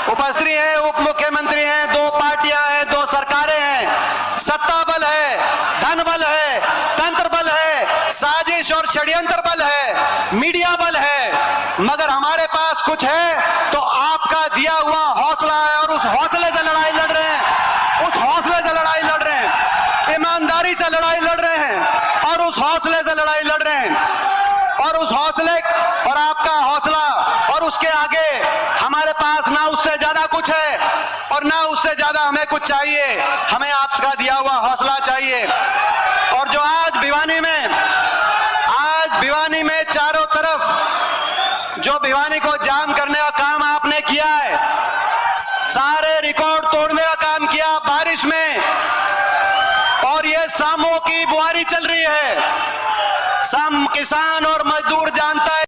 उपस्थित हैं, उप मुख्यमंत्री हैं, दो पार्टियां हैं, दो सरकारें हैं, सत्ता बल है, धन बल है, तंत्र बल है, साजिश और षड्यंत्र बल है, मीडिया बल है, मगर हमारे पास कुछ है तो आपका दिया हुआ हौसला है और उस हौसले से लड़ाई लड़ रहे हैं, उस हौसले से लड़ाई लड़ रहे हैं, ईमानदारी से लड़ाई लड़ रहे हैं और उस हौसले से लड़ाई लड़ रहे हैं। और उस हौसले और आपका हौसला और उसके आगे हमारे पास ना उससे ज्यादा कुछ है और ना उससे ज्यादा हमें कुछ चाहिए, हमें आपका दिया हुआ हौसला चाहिए। और जो आज भिवानी में चारों तरफ जो भिवानी को जाम करने का काम आपने किया है, सारे रिकॉर्ड तोड़ने का काम किया बारिश में, और ये सामों की बुआरी चल रही है। सम किसान और मजदूर जानता है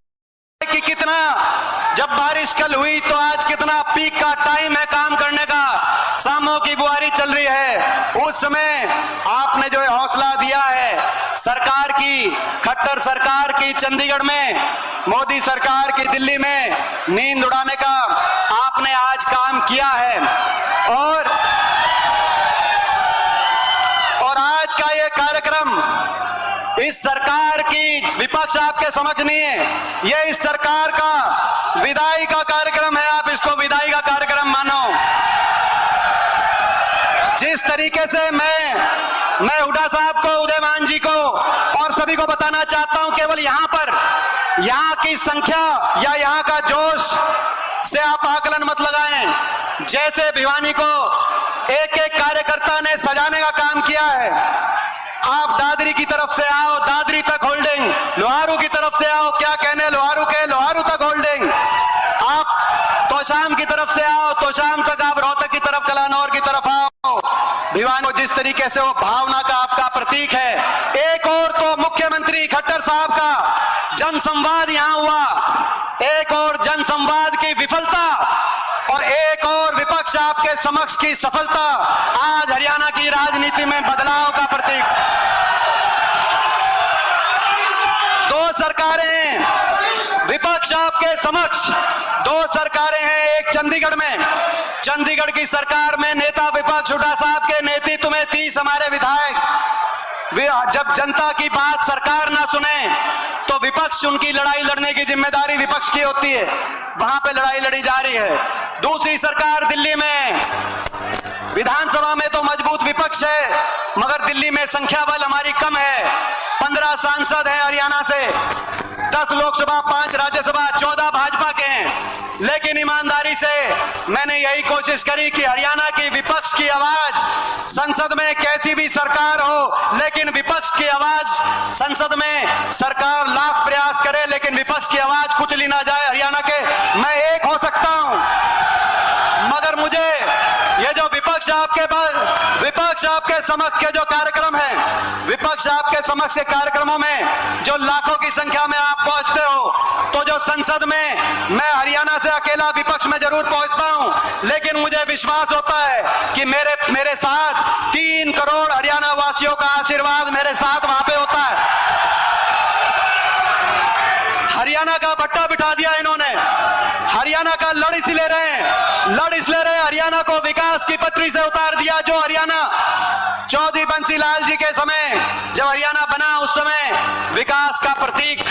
कि कितना, जब बारिश कल हुई तो आज कितना पीक का टाइम है काम करने का, सामों की बुआरी चल रही है। उस समय आपने जो हौसला दिया है सरकार की, खट्टर सरकार की चंडीगढ़ में, मोदी सरकार की दिल्ली में नींद उड़ाने का आपने आज काम किया है। और आज का ये कार्यक्रम इस सरकार की, विपक्ष आपके समझ नहीं है, ये इस सरकार का विदाई का कार्यक्रम है। आप इसको विदाई का कार्यक्रम मानो। जिस तरीके से मैं हुड्डा साहब को, उदयमान जी को और सभी को बताना चाहता हूं, केवल यहां पर यहां की संख्या या यहां का जोश से आप आकलन मत लगाएं। जैसे भिवानी को एक एक कार्यकर्ता ने सजाने का काम किया है, आप दादरी की तरफ से आओ, दादरी तक होल्डिंग, लोहारू की तरफ से आओ, क्या कहने लोहारू के, लोहारू तक होल्डिंग, आप तोशाम की तरफ से आओ, तोशाम तक, आप रोहतक की तरफ, कलानौर की तरफ आओ। भिवानी को जिस तरीके से वो भावना का आपका प्रतीक है। एक और तो मुख्यमंत्री खट्टर साहब का जनसंवाद यहां हुआ, एक और जनसंवाद की विफलता और एक और विपक्ष आपके समक्ष की सफलता आज हरियाणा की राजनीति में बदलाव का प्रतीक। दो सरकारें हैं विपक्ष आपके समक्ष, दो सरकारें हैं, एक चंडीगढ़ में, चंडीगढ़ की सरकार में नेता विपक्ष हुड्डा साहब के नेतृत्व में 30 हमारे विधायक, जब जनता की बात सरकार ना सुने तो विपक्ष, उनकी लड़ाई लड़ने की जिम्मेदारी विपक्ष की होती है, वहां पे लड़ाई लड़ी जा रही है। दूसरी सरकार दिल्ली में, विधानसभा में तो मजबूत विपक्ष है मगर दिल्ली में संख्या बल हमारी कम है। 15 सांसद हैं हरियाणा से, 10 लोकसभा, 5 राज्यसभा, 14 भाजपा के हैं। लेकिन ईमानदारी से मैंने यही कोशिश करी कि हरियाणा की विपक्ष की आवाज संसद में, कैसी भी सरकार हो, लेकिन विपक्ष की आवाज संसद में, सरकार लाख प्रयास करे लेकिन विपक्ष की आवाज कुचली ना जाए हरियाणा के। मैं एक हो सकता हूं मगर मुझे ये जो विपक्ष आपके समक्ष के जो कार्यक्रम है, विपक्ष आपके समक्ष के कार्यक्रमों में जो लाखों की संख्या में आप पहुंचते हो, तो जो संसद में मैं हरियाणा से अकेला विपक्ष में जरूर पहुंचता हूं, लेकिन मुझे विश्वास होता है कि मेरे साथ 3 करोड़ हरियाणा वासियों का आशीर्वाद मेरे साथ वहां पे होता है। हरियाणा का भट्टा बिठा दिया इन्होंने, हरियाणा का लड़ इसलिए रहे हरियाणा को विकास की पटरी से उतार दिया। जो हरियाणा चौधरी बंसी लाल जी के समय जब हरियाणा बना, उस समय विकास का प्रतीक,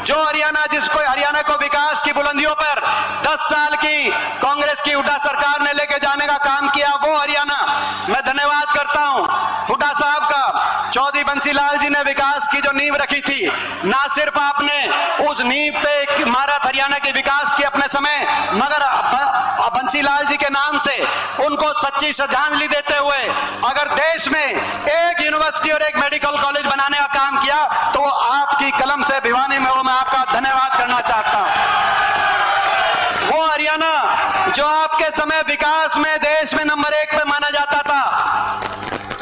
जो हरियाणा, जिसको हरियाणा को विकास की बुलंदियों पर 10 साल की कांग्रेस की हुड्डा सरकार ने लेके जाने का काम किया, वो हरियाणा। मैं धन्यवाद करता हूं हुड्डा साहब का। चौधरी बंसी लाल जी ने विकास की जो नींव रखी थी, ना सिर्फ आपने उस नींव पे महारात हरियाणा के विकास की अपने समय, मगर बंसी लाल जी के नाम से उनको सच्ची श्रद्धांजलि देते हुए अगर देश में एक यूनिवर्सिटी और एक मेडिकल कॉलेज बनाने का काम किया तो आपकी कलम से भिवानी में वो मैं आपका धन्यवाद करना चाहता हूं। वो हरियाणा जो आपके समय विकास में देश में नंबर 1 पे माना जाता था,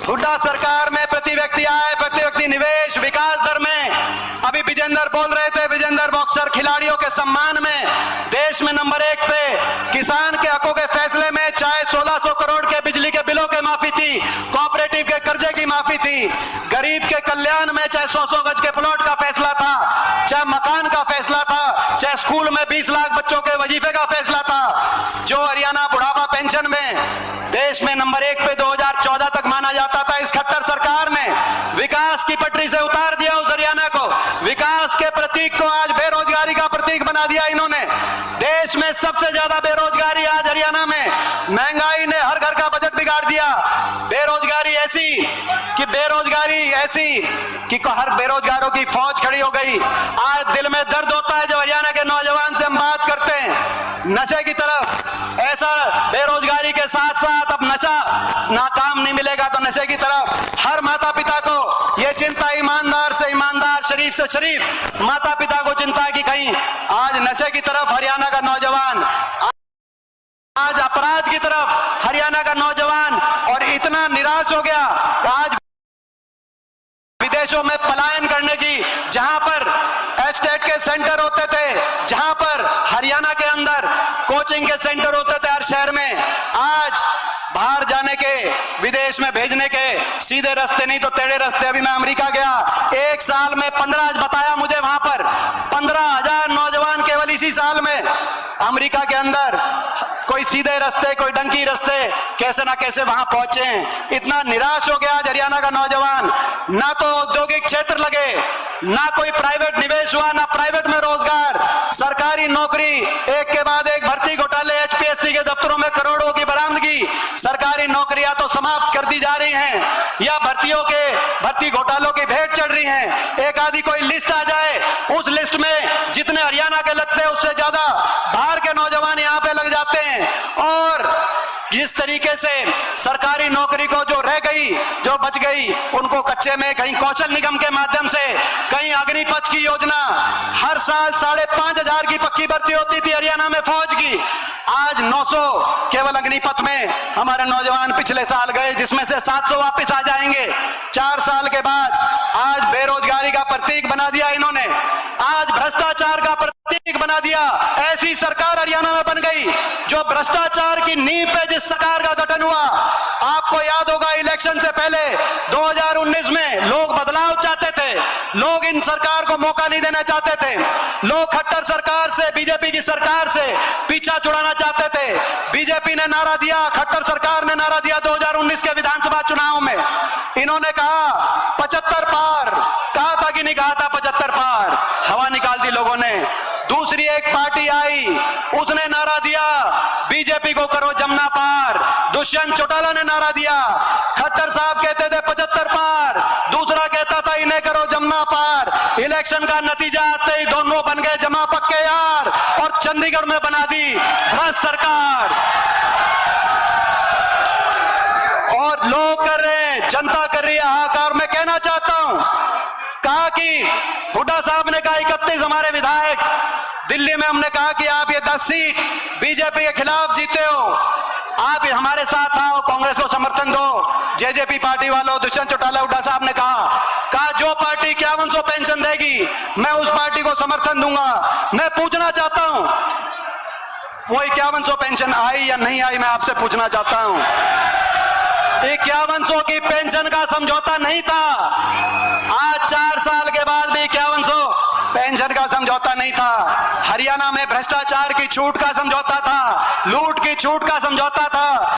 हुड्डा सरकार में प्रति व्यक्ति आय, प्रति व्यक्ति निवेश, विकास दर में, अभी विजेंदर बोल रहे थे, विजेंदर बॉक्सर खिलाड़ियों के सम्मान में देश में नंबर 1 पे, किसान के हकों के फैसले में चाहे 1600 करोड़ के बिजली के बिलों के माफी थी, कोऑपरेटिव के कर्जे की माफी थी, गरीब के कल्याण में चाहे 100 गज के प्लॉट का फैसला था, चाहे मकान का फैसला था, चाहे स्कूल में 20 लाख बच्चों के वजीफे का फैसला था। जो हरियाणा बुढ़ापा पेंशन में देश में नंबर 1 पे 2014 तक माना जाता था। इस खट्टर सरकार ने विकास की पटरी से उतार दिया उस हरियाणा को। विकास के प्रतीक को आज बेरोजगारी का प्रतीक बना दिया इन्होंने। देश में सबसे ज्यादा बेरोजगारी आज हरियाणा में। महंगाई ने हर घर का बजट बिगाड़ दिया। बेरोजगारी ऐसी कि हर बेरोजगारों की फौज खड़ी हो गई। आज दिल में दर्द होता है जब हरियाणा के नौजवान से हम बात करते हैं नशे की तरफ। ऐसा बेरोजगारी के साथ साथ अब नशा नाकाम नहीं मिलेगा तो नशे की तरफ हर माता पिता को यह चिंता, ईमानदार से ईमानदार, शरीफ से शरीफ माता पिता को चिंता है कि कहीं आज नशे की तरफ हरियाणा का नौजवान, आज अपराध की तरफ हरियाणा का नौजवान और इतना निराश हो गया आज विदेशों में पलायन करने की, जहां पर एस्टेट के सेंटर होते थे, जहां पर हरियाणा के अंदर कोचिंग के सेंटर होते थे हर शहर में, आज बाहर जाने के, विदेश में भेजने के सीधे रास्ते नहीं तो टेढ़े रास्ते। अभी मैं अमेरिका गया, 1 साल में 15 बताया मुझे, वहां पर 15,000 नौजवान केवल इसी साल में अमेरिका के अंदर कोई सीधे रास्ते, कोई डंकी रास्ते, कैसे ना कैसे वहां पहुंचे हैं। इतना निराश हो गया आज हरियाणा का नौजवान। ना तो औद्योगिक क्षेत्र लगे, ना कोई प्राइवेट निवेश हुआ, ना प्राइवेट में रोजगार, सरकारी नौकरी एक के बाद एक भर्ती घोटाले, एचपीएससी के दफ्तरों में करोड़ों की बरामदगी, सरकारी नौकरियां तो समाप्त कर दी जा रही हैं या भर्ती घोटालों की भेंट चढ़ रही हैं। एक आधी कोई लिस्ट आ जाए, उस लिस्ट में जितने हरियाणा के लगते हैं उससे ज्यादा बाहर के नौजवान यहां पे लग जाते हैं। और जिस तरीके से सरकारी नौकरी को जो रह गई, जो बच गई, उनको कच्चे में कहीं कौशल निगम के माध्यम से, कहीं अग्निपथ की योजना, हर साल 5,500 की पक्की भर्ती होती थी हरियाणा में फौज की, आज 900 केवल अग्निपथ में हमारे नौजवान पिछले साल गए, जिसमें से 700 वापस आ जाएंगे 4 साल के बाद। आज बेरोजगारी का प्रतीक बना दिया इन्होंने, आज भ्रष्टाचार का प्रतीक बना दिया। ऐसी सरकार हरियाणा में बन गई जो भ्रष्टाचार की नींव पे जिस सरकार का गठन हुआ, आपको याद होगा इलेक्शन से पहले 2019 में लोग बदलाव चाहते थे, लोग इन सरकार को मौका नहीं देना चाहते थे, लोग खट्टर सरकार से, बीजेपी की सरकार से पीछा छुड़ाना चाहते थे। बीजेपी ने नारा दिया, खट्टर सरकार ने नारा दिया 2019 के विधानसभा चुनाव में, इन्होंने कहा 75 पार, कहा था कि नहीं कहा था 75 पार, हवा निकाल दी लोगों ने। दूसरी एक पार्टी आई, उसने नारा दिया बीजेपी को करो जमुना पार, दुष्यंत चौटाला ने नारा दिया, खट्टर साहब कहते थे 75 पार, दूसरा कहता था इन्हें करो जमुना पार। इलेक्शन का नतीजा आते ही दोनों बन गए जमा पक्के यार और चंडीगढ़ में बना दी भ्रष्ट सरकार। और लोग कर रहे हैं, जनता कर रही है हाहाकार। मैं कहना चाहता हूं, कहा कि हुड्डा साहब ने कहा 31 हमारे विधायक, दिल्ली में हमने कहा कि आप ये 10 सीट बीजेपी के खिलाफ जीते हो, आप हमारे साथ आओ, कांग्रेस को समर्थन दो। जेजेपी पार्टी वालों, दुष्यंत चौटाला, हुड्डा साहब ने कहा जो पार्टी 5100 पेंशन देगी मैं उस पार्टी को समर्थन दूंगा। मैं पूछना चाहता हूं, वो 5100 पेंशन आई या नहीं आई, मैं आपसे पूछना चाहता हूं। 5100 की पेंशन का समझौता नहीं था, आज 4 साल के बाद भी 5100 पेंशन का समझौता नहीं था। हरियाणा में भ्रष्टाचार की छूट का समझौता था, लूट की छूट का समझौता था।